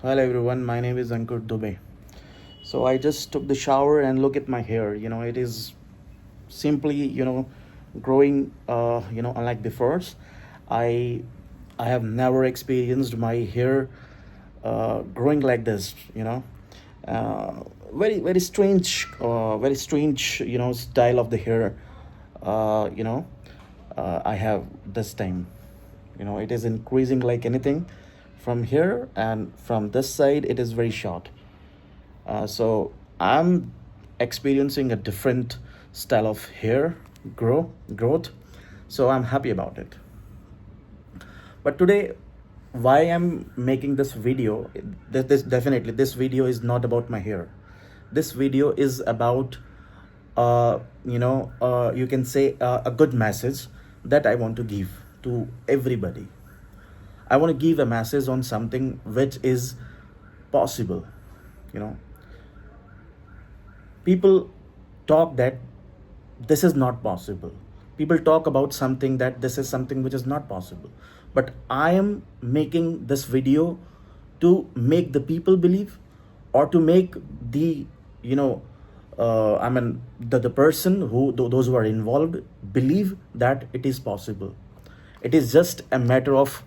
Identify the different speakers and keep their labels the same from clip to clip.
Speaker 1: Hello everyone, my name is Ankur Dubey. So I just took the shower and look at my hair. It is simply, growing, unlike before. I I have never experienced my hair growing like this. Very strange, style of the hair. Uh, you know, I have this time. It is increasing like anything from here, and from this side it is very short. So I'm experiencing a different style of hair growth. So I'm happy about it. But today, why I'm making this video? This definitely this video is not about my hair. This video is about, you can say a good message that I want to give to everybody. I want to give a message on something which is possible. You know, people talk that this is not possible. People talk about something that this is something which is not possible. But I am making this video to make the people believe, or to make the, the person those who are involved believe that it is possible. It is just a matter of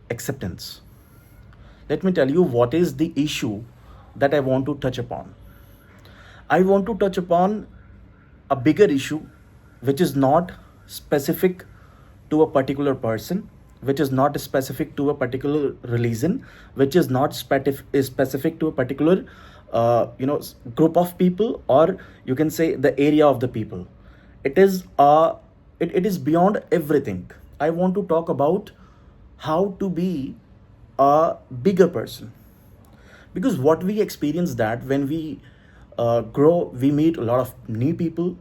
Speaker 1: acceptance. Let me tell you what is the issue that I want to touch upon. I want to touch upon a bigger issue which is not specific to a particular person, which is not specific to a particular religion, which is not is specific to a particular group of people, or you can say the area of the people. It is it is beyond everything. I want to talk about how to be a bigger person, because what we experience that when we grow, we meet a lot of new people.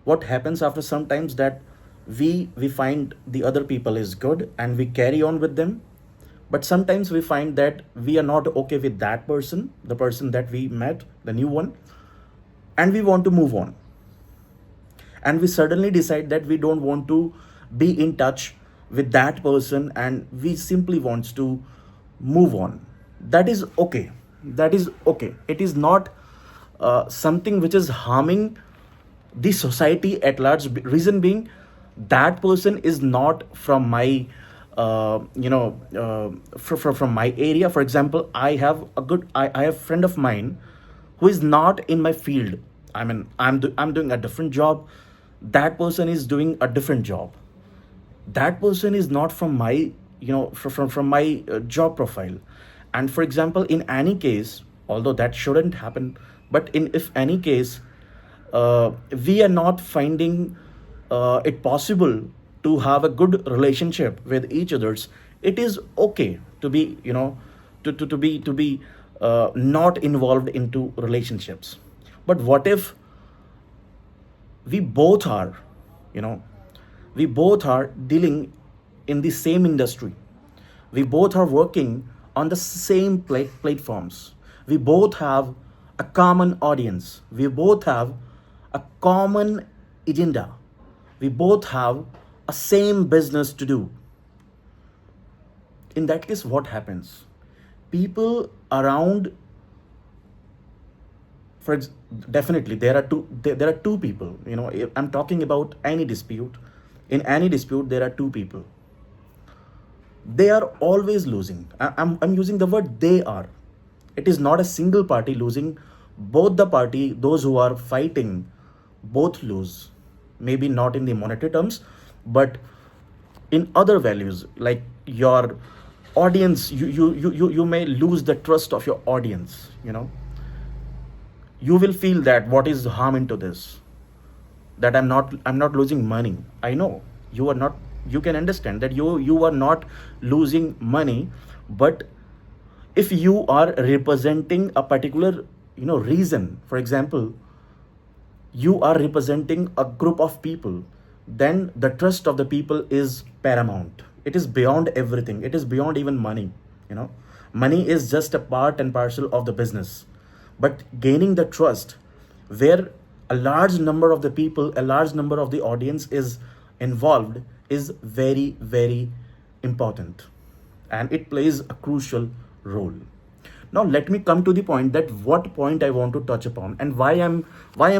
Speaker 1: What happens after sometimes that we find the other people is good and we carry on with them, but sometimes we find that we are not okay with that person, the person that we met, the new one, and we want to move on, and we suddenly decide that we don't want to be in touch with that person, and we simply wants to move on. That is okay. That is okay. It is not something which is harming the society at large. Reason being, that person is not from my from my area. For example, I have friend of mine who is not in my field. I'm doing a different job, that person is doing a different job. That person is not from my, from my job profile. And for example, in any case, although that shouldn't happen, but in if any case, we are not finding it possible to have a good relationship with each others. It is okay to be, to be not involved into relationships. But what if we both are, you know we both are dealing in the same industry, we both are working on the same platforms, we both have a common audience, we both have a common agenda, we both have a same business to do. In that case, what happens? People around, definitely there are there are two people. If I'm talking about any dispute, in any dispute there are two people. They are always losing. I'm using the word they are. It is not a single party losing. Both the party, those who are fighting, both lose. Maybe not in the monetary terms, but in other values, like your audience. You may lose the trust of your audience. You will feel that what is harm into this, that I'm not losing money. I know you are not. You can understand that you are not losing money, but if you are representing a particular, reason, for example, you are representing a group of people, then the trust of the people is paramount. It is beyond everything. It is beyond even money. you know Money is just a part and parcel of the business, but gaining the trust, where a large number of the people, a large number of the audience is involved, is very, very important, and it plays a crucial role. Now let me come to the point, that what point I want to touch upon, and why I'm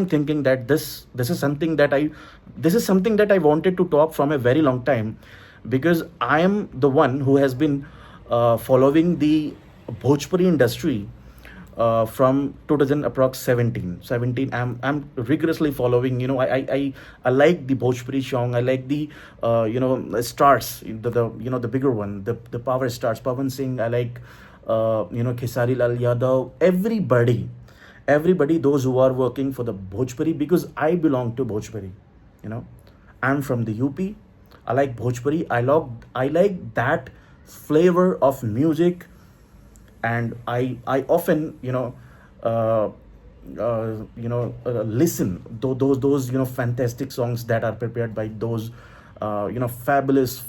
Speaker 1: thinking that this is something that I wanted to talk from a very long time, because I am the one who has been following the Bhojpuri industry from 2000 approx 17. I'm rigorously following. I like the Bhojpuri song. I like the stars, the bigger one, the power stars, Pawan Singh. I like Khesari Lal Yadav, everybody, those who are working for the Bhojpuri, because I belong to Bhojpuri. You know, I'm from the UP. I like Bhojpuri. I like that flavor of music, and I often uh, listen those fantastic songs that are prepared by those fabulous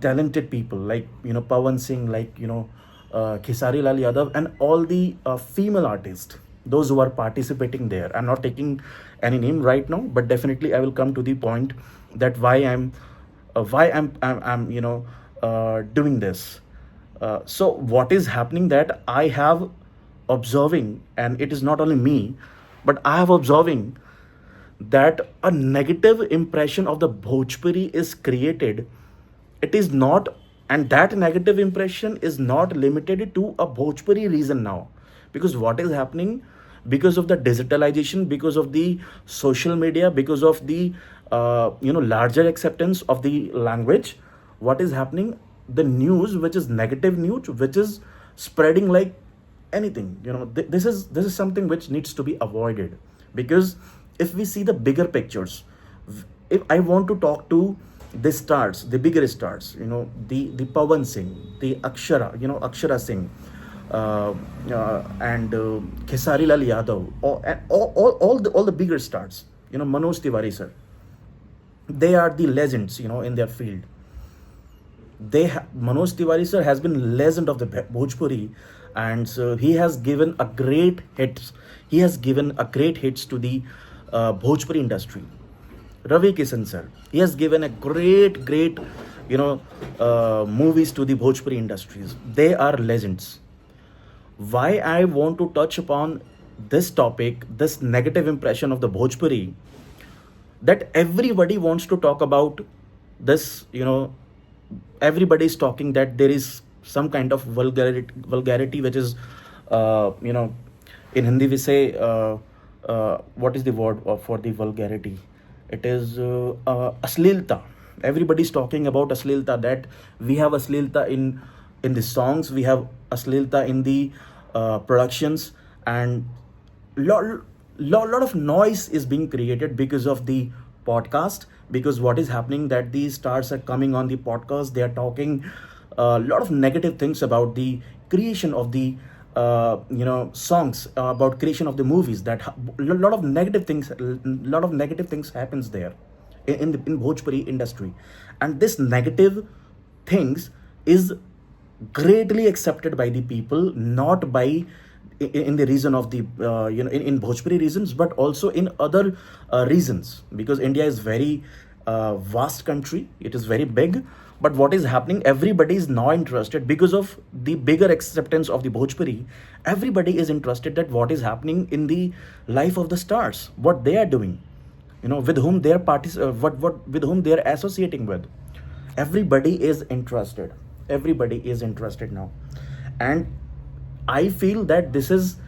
Speaker 1: talented people, like Pawan Singh, like Khisari Lal Yadav, and all the female artists, those who are participating there. I'm not taking any name right now, but definitely I will come to the point that why I'm doing this. So what is happening, that I have observing, and it is not only me, but I have observing that a negative impression of the Bhojpuri is created. It is not, and that negative impression is not limited to a Bhojpuri region now, because what is happening, because of the digitalization, because of the social media, because of the larger acceptance of the language, what is happening, the news which is negative news, which is spreading like anything, this is something which needs to be avoided. Because if we see the bigger pictures, if I want to talk to the stars, the bigger stars, the Pawan Singh, the Akshara Singh, and Khesari Lal Yadav, all the bigger stars, Manoj Tiwari sir, they are the legends, in their field. Manoj Tiwari sir has been legend of the Bhojpuri, and so he has given a great hits. He has given a great hits to the Bhojpuri industry. Ravi Kishan sir, he has given a great movies to the Bhojpuri industries. They are legends. Why I want to touch upon this topic, this negative impression of the Bhojpuri, that everybody wants to talk about this, everybody is talking that there is some kind of vulgarity which is, in Hindi we say, what is the word for the vulgarity? It is aslilta. Everybody is talking about aslilta, that we have aslilta in the songs, we have aslilta in the productions, and lot of noise is being created because of the podcast. Because what is happening, that these stars are coming on the podcast, they are talking a lot of negative things about the creation of the songs, about creation of the movies, that lot of negative things happens there in Bhojpuri industry. And this negative things is greatly accepted by the people, not by in the reason of the in Bhojpuri regions, but also in other regions, because India is very vast country, it is very big. But what is happening, everybody is now interested, because of the bigger acceptance of the Bhojpuri. Everybody is interested that what is happening in the life of the stars, what they are doing, with whom they are what with whom they are associating with. Everybody is interested. Everybody is interested now. And I feel that this is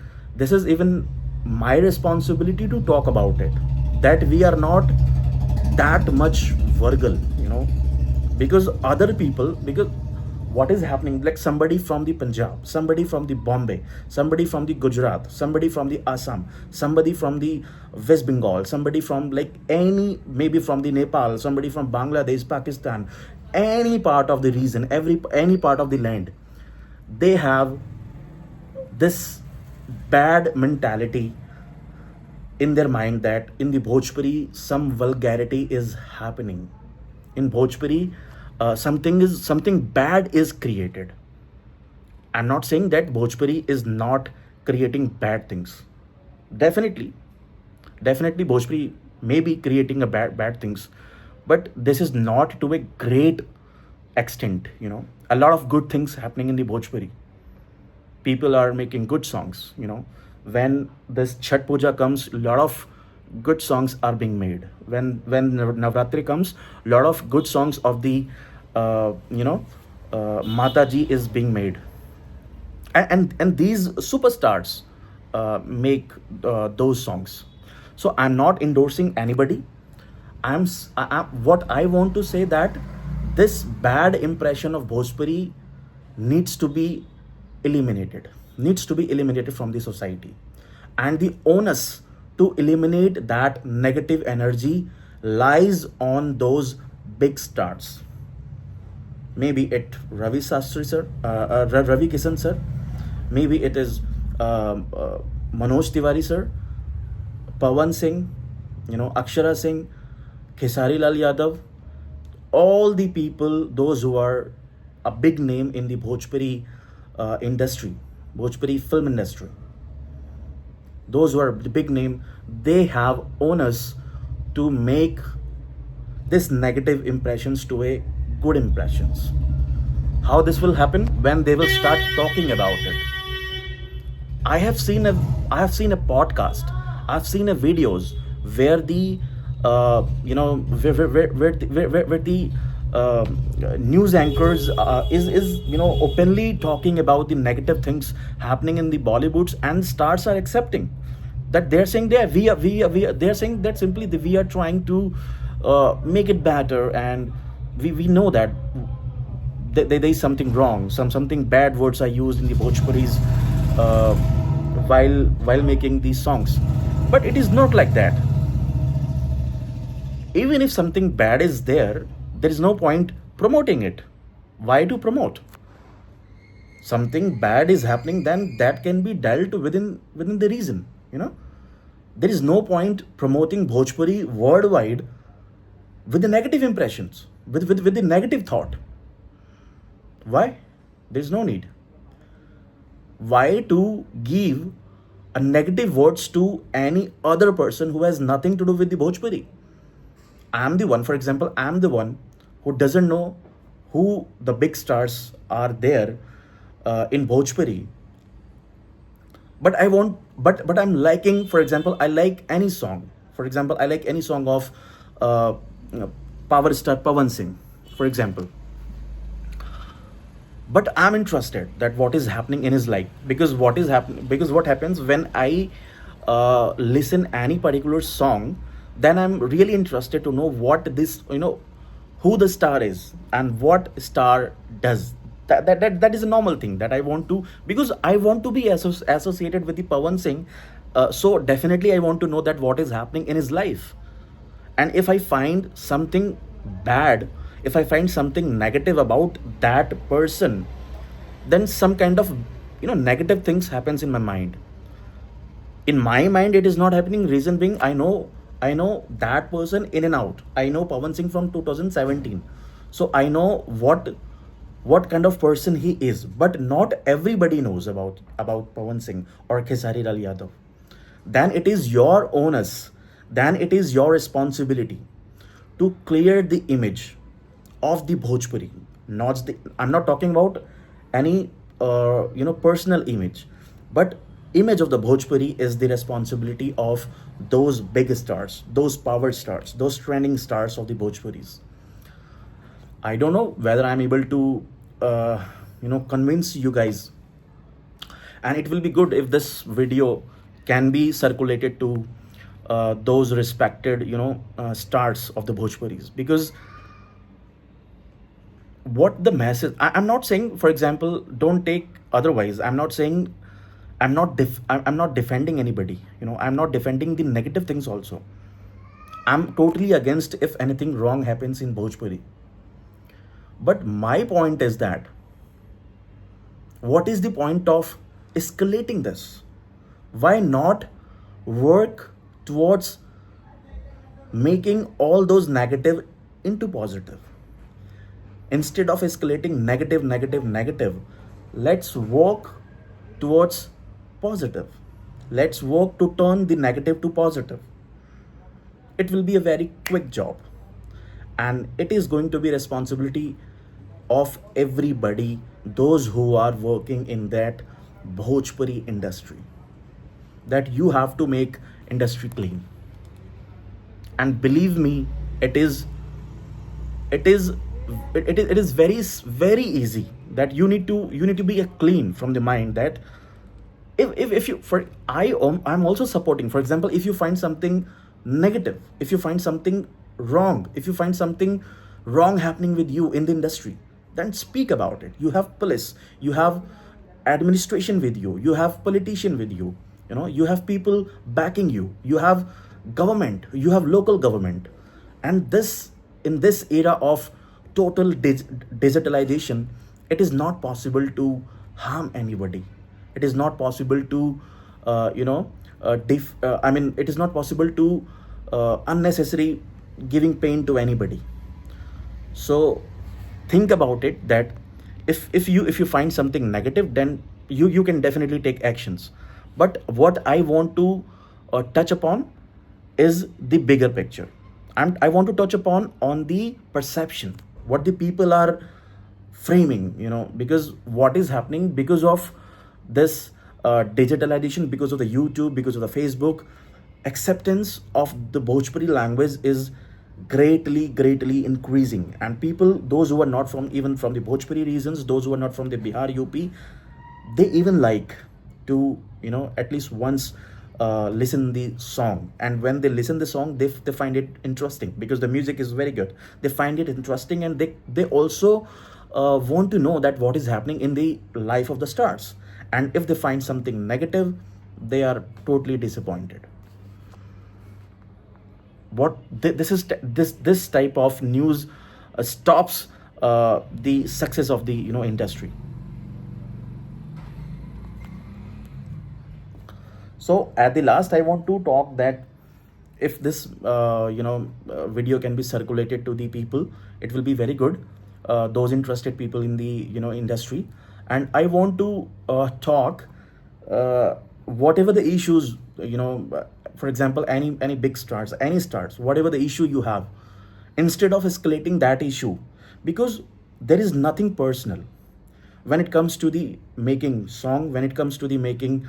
Speaker 1: even my responsibility to talk about it, that we are not that much vulgar, because other people, because what is happening, like somebody from the Punjab, somebody from the Bombay, somebody from the Gujarat, somebody from the Assam, somebody from the West Bengal, somebody from like maybe from the Nepal, somebody from Bangladesh, Pakistan, any part of the region, any part of the land, they have this bad mentality in their mind, that in the Bhojpuri some vulgarity is happening. In Bhojpuri, something bad is created. I'm not saying that Bhojpuri is not creating bad things. Definitely, definitely Bhojpuri may be creating a bad things, but this is not to a great extent. A lot of good things happening in the Bhojpuri. people are making good songs. When this Chhat Puja comes, a lot of good songs are being made. When Navratri comes, a lot of good songs of the uh, you know Mataji is being made. And these superstars make those songs. So I'm not endorsing anybody. What I want to say, that this bad impression of Bhojpuri needs to be eliminated from the society, and the onus to eliminate that negative energy lies on those big stars. Maybe it Ravi Sastry sir, Ravi Kisan sir, maybe it is Manoj Tiwari sir, Pawan Singh, Akshara Singh, Khesari Lal Yadav, all the people, those who are a big name in the Bhojpuri industry, Bhojpuri film industry, those who are the big name, they have onus to make this negative impressions to a good impressions. How this will happen? When they will start talking about it. I have seen a podcast. I've seen a videos where the where the news anchors is openly talking about the negative things happening in the Bollywoods, and stars are accepting that. They're saying they're saying that simply we are trying to make it better, and we know that there is something wrong, something bad words are used in the Bhojpuris uh, while making these songs. But it is not like that. Even if something bad is there, there is no point promoting it. Why to promote? Something bad is happening, then that can be dealt within the reason. There is no point promoting Bhojpuri worldwide with the negative impressions, with the negative thought. Why? There's no need. Why to give a negative words to any other person who has nothing to do with the Bhojpuri? I'm the one, for example, I'm the one who doesn't know who the big stars are there in Bhojpuri. But I'm liking, for example, I like any song. For example, I like any song of power star Pawan Singh, for example. But I'm interested that what is happening in his life, because what happens when I listen any particular song, then I'm really interested to know what this who the star is and what star does. That is a normal thing that I want to, because I want to be associated with the Pawan Singh. So definitely I want to know that what is happening in his life. And if I find something bad, if I find something negative about that person, then some kind of negative things happens in my mind. In my mind it is not happening. Reason being, I know that person in and out. I know Pawan Singh from 2017, so I know what kind of person he is. But not everybody knows about Pawan Singh or Khesari Lal Yadav. Then it is your onus, then it is your responsibility to clear the image of the Bhojpuri. I'm not talking about any personal image, but image of the Bhojpuri is the responsibility of those big stars, those power stars, those trending stars of the Bhojpuris. I don't know whether I'm able to convince you guys, and it will be good if this video can be circulated to those respected stars of the Bhojpuris. Because what the message, I'm not saying, for example, don't take otherwise. I'm not saying, I'm not defending anybody. I'm not defending the negative things also. I'm totally against if anything wrong happens in Bhojpuri. But my point is that what is the point of escalating this? Why not work towards making all those negative into positive? Instead of escalating negative, let's work towards positive. Let's work to turn the negative to positive. It will be a very quick job, and it is going to be responsibility of everybody, those who are working in that Bhojpuri industry, that you have to make industry clean. And believe me, it is it is it is very easy, that you need to be a clean from the mind, that if you for I'm also supporting. For example, if you find something negative, if you find something wrong, if you find something wrong happening with you in the industry, then speak about it. You have police, you have administration with you, you have politician with you, you have people backing you, you have government, you have local government. And this, in this era of total digitalization, it is not possible to harm anybody. It is not possible to it is not possible to unnecessary giving pain to anybody. So think about it, that if you find something negative, then you can definitely take actions. But what I want to touch upon is the bigger picture, and I want to touch upon on the perception, what the people are framing, because what is happening because of this digitalization, because of the YouTube, because of the Facebook, acceptance of the Bhojpuri language is greatly increasing. And people, those who are not from, even from the Bhojpuri regions, those who are not from the Bihar, UP, they even like to, at least once listen the song. And when they listen the song, they find it interesting, because the music is very good. They find it interesting, and they also want to know that what is happening in the life of the stars. And if they find something negative, they are totally disappointed. This type of news stops the success of the industry. So at the last, I want to talk that if this video can be circulated to the people, it will be very good, those interested people in the industry. And I want to talk whatever the issues, for example, any big stars, any stars, whatever the issue you have, instead of escalating that issue, because there is nothing personal when it comes to the making song, when it comes to the making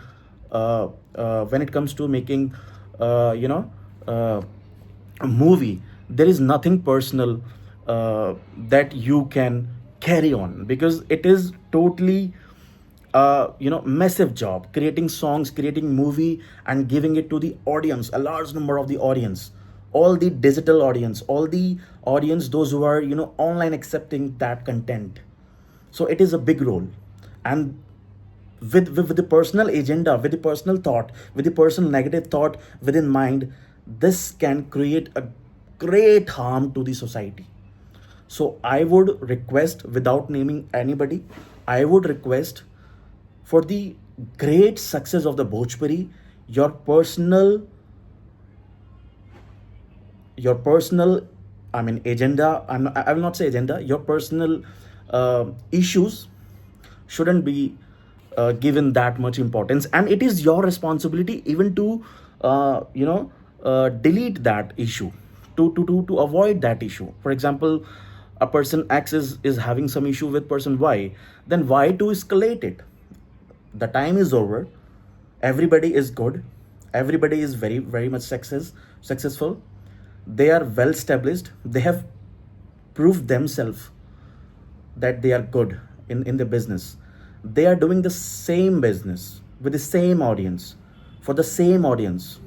Speaker 1: when it comes to making a movie. There is nothing personal that you can carry on, because it is totally massive job, creating songs, creating movie, and giving it to the audience, a large number of the audience, all the digital audience, all the audience, those who are online accepting that content. So it is a big role. And with the personal agenda, with the personal thought, with the personal negative thought within mind, this can create a great harm to the society. So I would request, without naming anybody, I would request, for the great success of the Bhojpuri, your personal agenda, I will not say agenda, your personal issues shouldn't be given that much importance. And it is your responsibility even to delete that issue, to avoid that issue. For example, a person X is having some issue with person Y, then why to escalate it? The time is over. Everybody is good. Everybody is very much successful. They are well established. They have proved themselves that they are good in the business. They are doing the same business with the same audience, for the same audience.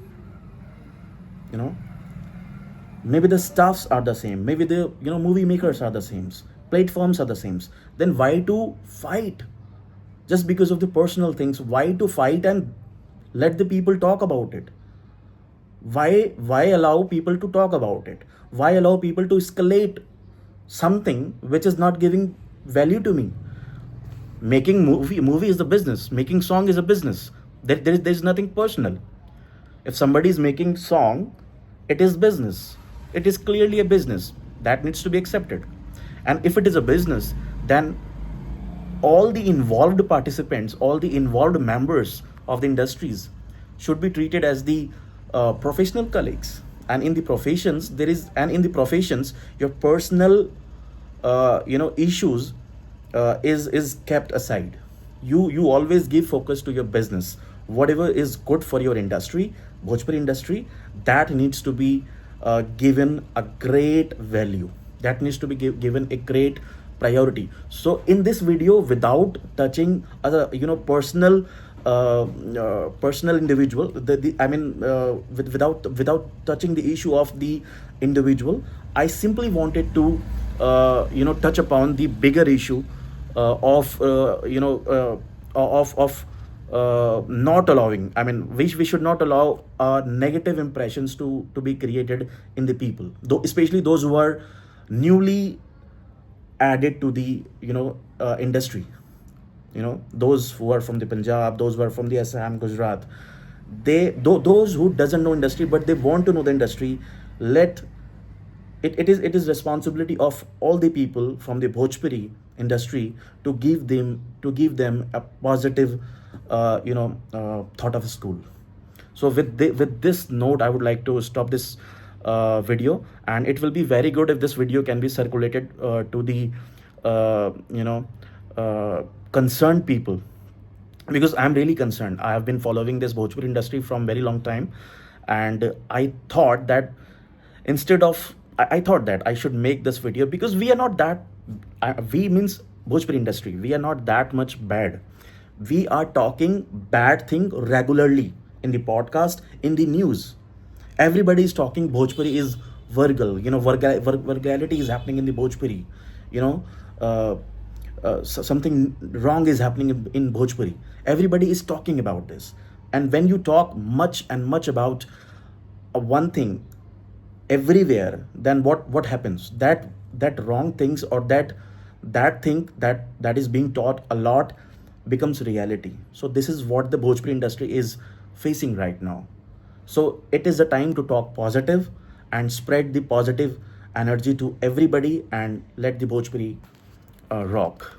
Speaker 1: Maybe the staffs are the same, maybe the movie makers are the same, platforms are the same. Then why to fight just because of the personal things? Why to fight and let the people talk about it? Why allow people to talk about it? Why allow people to escalate something which is not giving value to me? Making movie is the business, making song is a business. There's nothing personal. If somebody is making song, it is business. It is clearly a business that needs to be accepted. And if it is a business, then all the involved participants, all the involved members of the industries should be treated as the professional colleagues. And in the professions, your personal issues is kept aside. You always give focus to your business. Whatever is good for your industry, Bhojpuri industry, that needs to be given a great value. That needs to be given a great priority. So in this video, without touching other, personal, personal individual, I mean, without touching the issue of the individual, I simply wanted to touch upon the bigger issue of not allowing, I mean, we should not allow negative impressions to be created in the people, though, especially those who are newly added to the industry. Those who are from the Punjab, those who are from the Assam, Gujarat, those who doesn't know industry but they want to know the industry. Let it is responsibility of all the people from the Bhojpuri industry to give them a positive thought of school. So with this note, I would like to stop this video, and it will be very good if this video can be circulated to the concerned people, because I'm really concerned. I have been following this Bhojpuri industry from very long time, and I thought that instead of I thought that I should make this video, because we are not that, we means Bhojpuri industry, we are not that much bad. We are talking bad thing regularly in the podcast, in the news. Everybody is talking Bhojpuri is vulgar. Vulgarity is happening in the Bhojpuri. You know, something wrong is happening in Bhojpuri. Everybody is talking about this. And when you talk much and much about one thing everywhere, then what happens? That wrong things, or that thing that is being taught a lot, becomes reality. So this is what the Bhojpuri industry is facing right now. So it is the time to talk positive and spread the positive energy to everybody, and let the Bhojpuri rock.